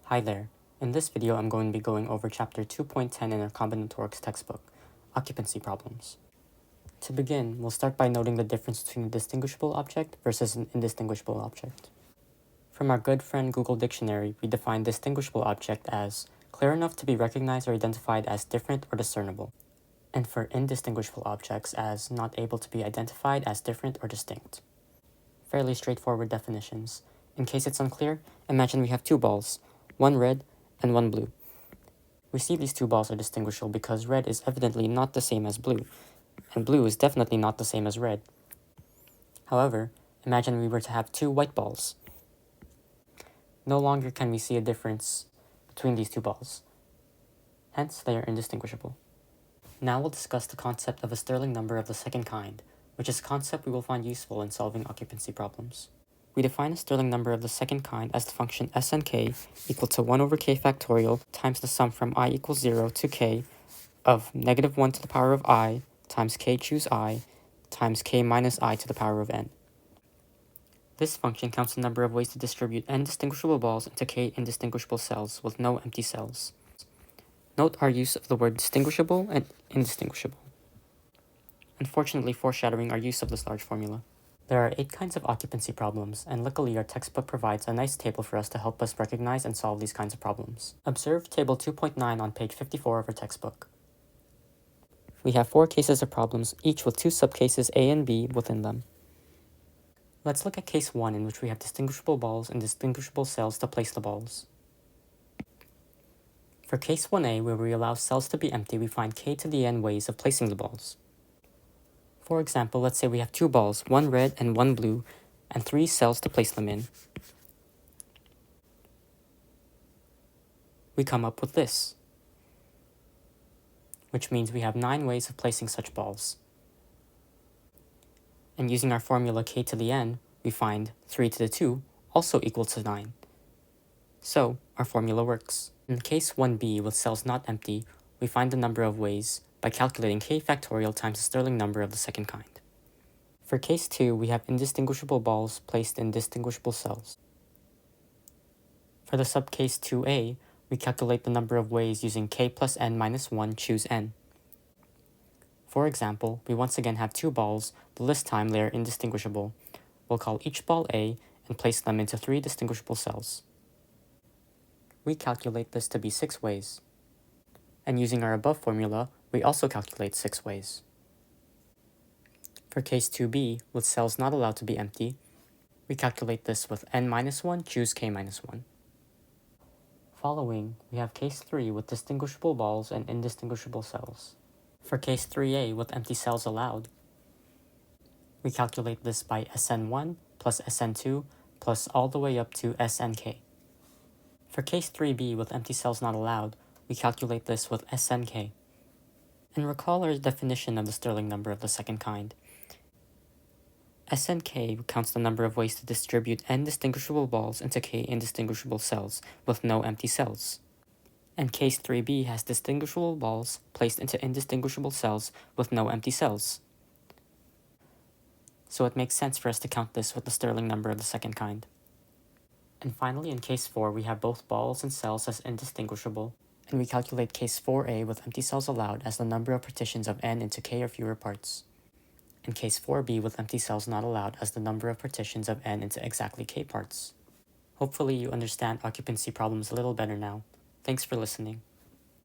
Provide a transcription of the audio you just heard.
Hi there. In this video, I'm going to be going over Chapter 2.10 in our Combinatorics textbook, Occupancy Problems. To begin, we'll start by noting the difference between a distinguishable object versus an indistinguishable object. From our good friend Google Dictionary, we define distinguishable object as clear enough to be recognized or identified as different or discernible, and for indistinguishable objects as not able to be identified as different or distinct. Fairly straightforward definitions. In case it's unclear, imagine we have two balls, one red and one blue. We see these two balls are distinguishable because red is evidently not the same as blue, and blue is definitely not the same as red. However, imagine we were to have two white balls. No longer can we see a difference between these two balls. Hence, they are indistinguishable. Now we'll discuss the concept of a Stirling number of the second kind, which is a concept we will find useful in solving occupancy problems. We define a Stirling number of the second kind as the function Snk equal to 1 over k factorial times the sum from I equals 0 to k of negative 1 to the power of I times k choose I times k minus I to the power of n. This function counts the number of ways to distribute n distinguishable balls into k indistinguishable cells with no empty cells. Note our use of the word distinguishable and indistinguishable, unfortunately foreshadowing our use of this large formula. There are 8 kinds of occupancy problems, and luckily our textbook provides a nice table for us to help us recognize and solve these kinds of problems. Observe Table 2.9 on page 54 of our textbook. We have 4 cases of problems, each with 2 subcases A and B within them. Let's look at case 1, in which we have distinguishable balls and distinguishable cells to place the balls. For case 1a, where we allow cells to be empty, we find k to the n ways of placing the balls. For example, let's say we have 2 balls, one red and one blue, and 3 cells to place them in. We come up with this, which means we have 9 ways of placing such balls. And using our formula k to the n, we find 3 to the 2 also equal to 9. So, our formula works. In case 1b, with cells not empty, we find the number of ways by calculating k factorial times the Stirling number of the second kind. For case 2, we have indistinguishable balls placed in distinguishable cells. For the subcase 2a, we calculate the number of ways using k plus n minus 1 choose n. For example, we once again have 2 balls, but this time they are indistinguishable. We'll call each ball A and place them into 3 distinguishable cells. We calculate this to be 6 ways. And using our above formula, we also calculate 6 ways. For case 2b, with cells not allowed to be empty, we calculate this with n minus 1 choose k minus 1. Following, we have case 3 with distinguishable balls and indistinguishable cells. For case 3a with empty cells allowed, we calculate this by Sn1 plus Sn2 plus all the way up to Snk. For case 3b with empty cells not allowed, we calculate this with Snk. And recall our definition of the Stirling number of the second kind. Snk counts the number of ways to distribute n distinguishable balls into k indistinguishable cells with no empty cells. And case 3b has distinguishable balls placed into indistinguishable cells with no empty cells. So it makes sense for us to count this with the Stirling number of the second kind. And finally, in case 4, we have both balls and cells as indistinguishable, and we calculate case 4a with empty cells allowed as the number of partitions of n into k or fewer parts, and case 4b with empty cells not allowed as the number of partitions of n into exactly k parts. Hopefully you understand occupancy problems a little better now. Thanks for listening.